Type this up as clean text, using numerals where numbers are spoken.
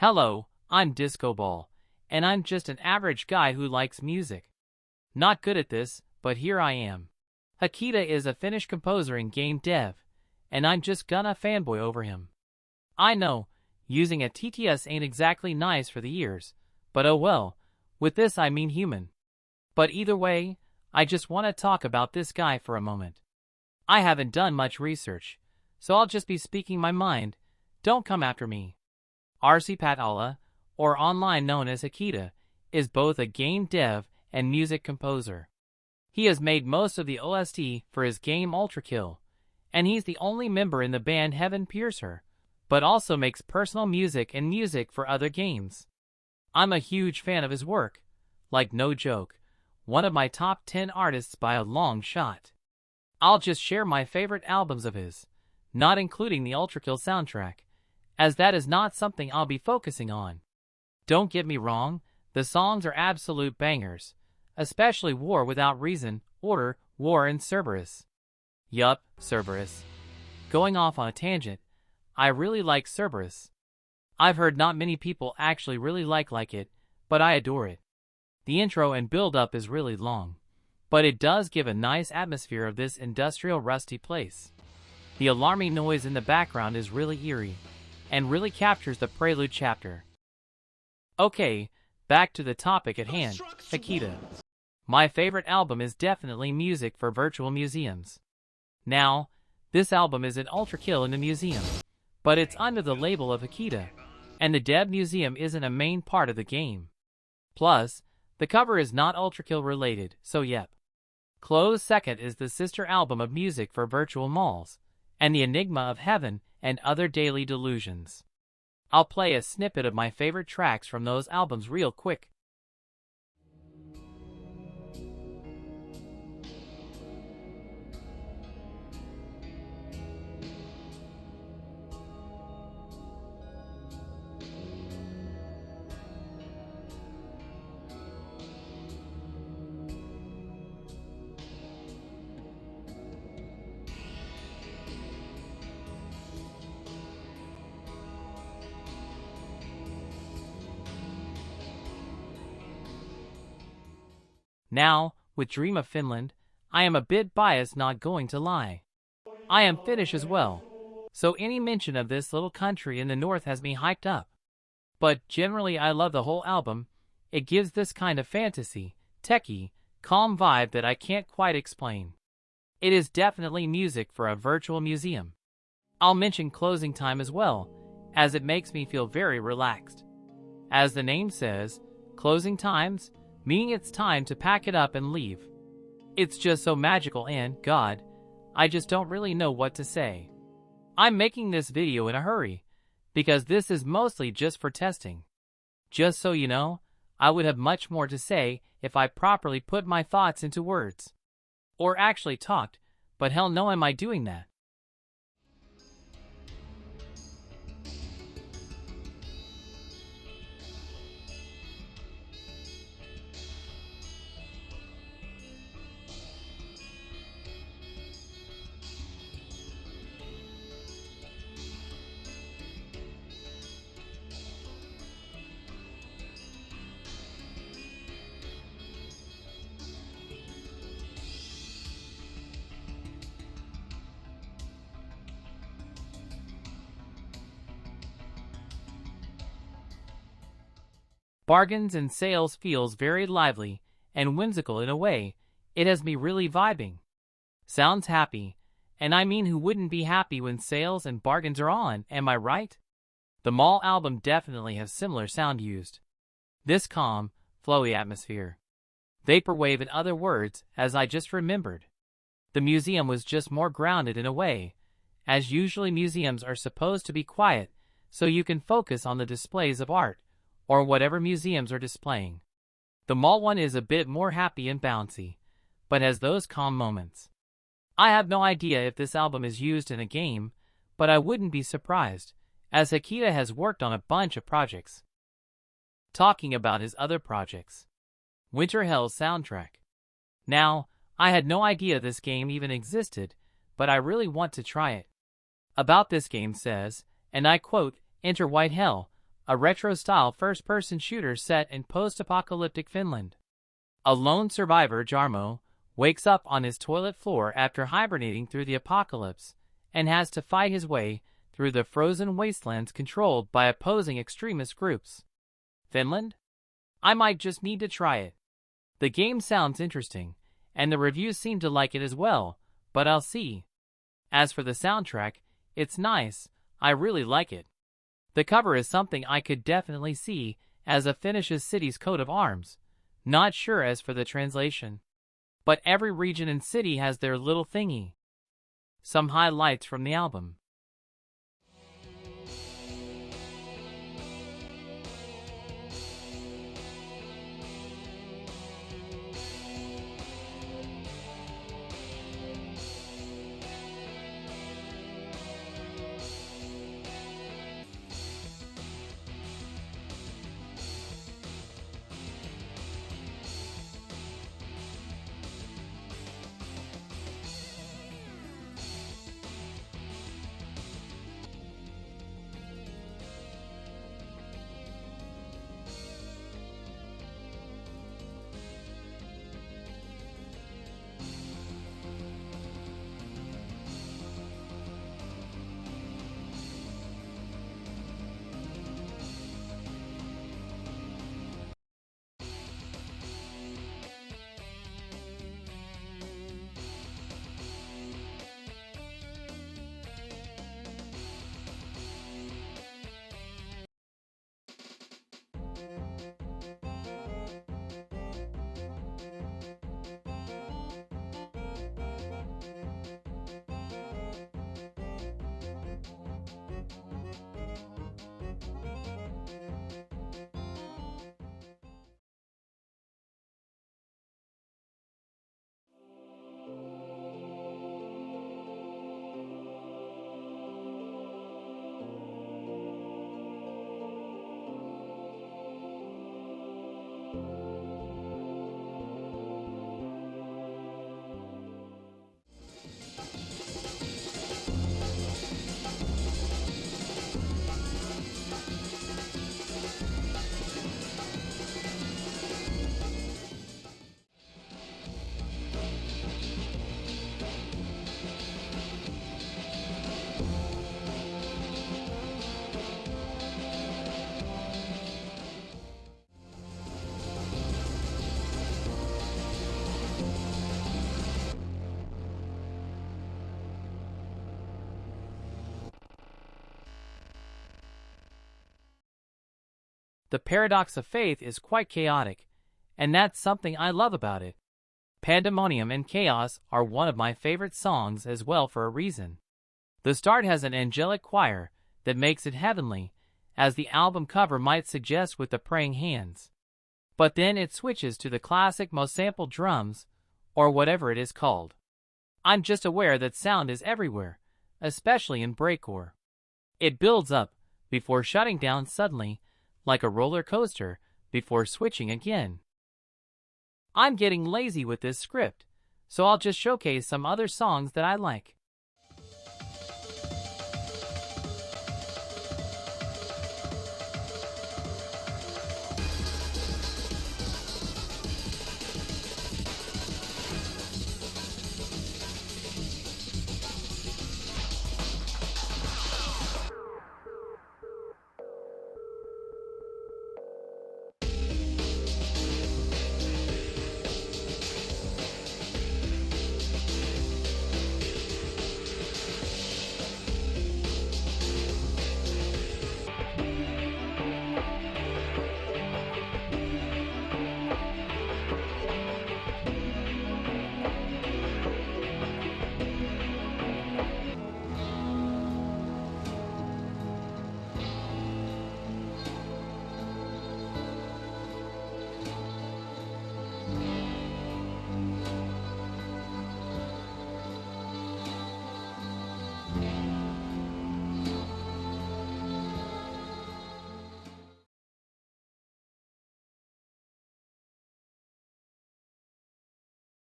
Hello, I'm Disco Ball, and I'm just an average guy who likes music. Not good at this, but here I am. Hakita is a Finnish composer and game dev, and I'm just gonna fanboy over him. I know, using a TTS ain't exactly nice for the ears, but oh well, with this I mean human. But either way, I just want to talk about this guy for a moment. I haven't done much research, so I'll just be speaking my mind. Don't come after me. RC Patala, or online known as Hakita, is both a game dev and music composer. He has made most of the OST for his game Ultra Kill, and he's the only member in the band Heaven Piercer, but also makes personal music and music for other games. I'm a huge fan of his work, like no joke, one of my top 10 artists by a long shot. I'll just share my favorite albums of his, not including the Ultra Kill soundtrack, as that is not something I'll be focusing on. Don't get me wrong, the songs are absolute bangers, especially War Without Reason, Order, War and Cerberus. Yup, Cerberus. Going off on a tangent, I really like Cerberus. I've heard not many people actually really like it, but I adore it. The intro and build-up is really long, but it does give a nice atmosphere of this industrial rusty place. The alarming noise in the background is really eerie, and really captures the prelude chapter. Okay, back to the topic at hand, Hakita. My favorite album is definitely music for virtual museums. Now, this album is an Ultra Kill in a museum, but it's under the label of Hakita, and the Dev Museum isn't a main part of the game. Plus, the cover is not Ultra Kill related, so yep. Close second is the sister album of music for virtual malls, and the Enigma of Heaven and Other Daily Delusions. I'll play a snippet of my favorite tracks from those albums real quick. Now, with Dream of Finland, I am a bit biased, not going to lie. I am Finnish as well, so any mention of this little country in the north has me hyped up. But generally I love the whole album. It gives this kind of fantasy, techie, calm vibe that I can't quite explain. It is definitely music for a virtual museum. I'll mention closing time as well, as it makes me feel very relaxed. As the name says, closing times, meaning it's time to pack it up and leave. It's just so magical and, God, I just don't really know what to say. I'm making this video in a hurry, because this is mostly just for testing. Just so you know, I would have much more to say if I properly put my thoughts into words. Or actually talked, but hell no am I doing that. Bargains and sales feels very lively and whimsical in a way. It has me really vibing. Sounds happy, and I mean who wouldn't be happy when sales and bargains are on, am I right? The Mall album definitely has similar sound used. This calm, flowy atmosphere. Vaporwave in other words, as I just remembered. The museum was just more grounded in a way, as usually museums are supposed to be quiet, so you can focus on the displays of art, or whatever museums are displaying. The mall one is a bit more happy and bouncy, but has those calm moments. I have no idea if this album is used in a game, but I wouldn't be surprised, as Hakita has worked on a bunch of projects. Talking about his other projects. Winter Hell's soundtrack. Now, I had no idea this game even existed, but I really want to try it. About this game says, and I quote, "Enter White Hell, a retro-style first-person shooter set in post-apocalyptic Finland. A lone survivor, Jarmo, wakes up on his toilet floor after hibernating through the apocalypse and has to fight his way through the frozen wastelands controlled by opposing extremist groups. Finland? I might just need to try it. The game sounds interesting, and the reviews seem to like it as well, but I'll see. As for the soundtrack, it's nice, I really like it. The cover is something I could definitely see as a Finnish city's coat of arms. Not sure as for the translation. But every region and city has their little thingy. Some highlights from the album. The paradox of faith is quite chaotic, and that's something I love about it. Pandemonium and Chaos are one of my favorite songs as well for a reason. The start has an angelic choir that makes it heavenly, as the album cover might suggest with the praying hands. But then it switches to the classic most sampled drums, or whatever it is called. I'm just aware that sound is everywhere, especially in breakcore. It builds up, before shutting down suddenly, like a roller coaster, before switching again. I'm getting lazy with this script, so I'll just showcase some other songs that I like.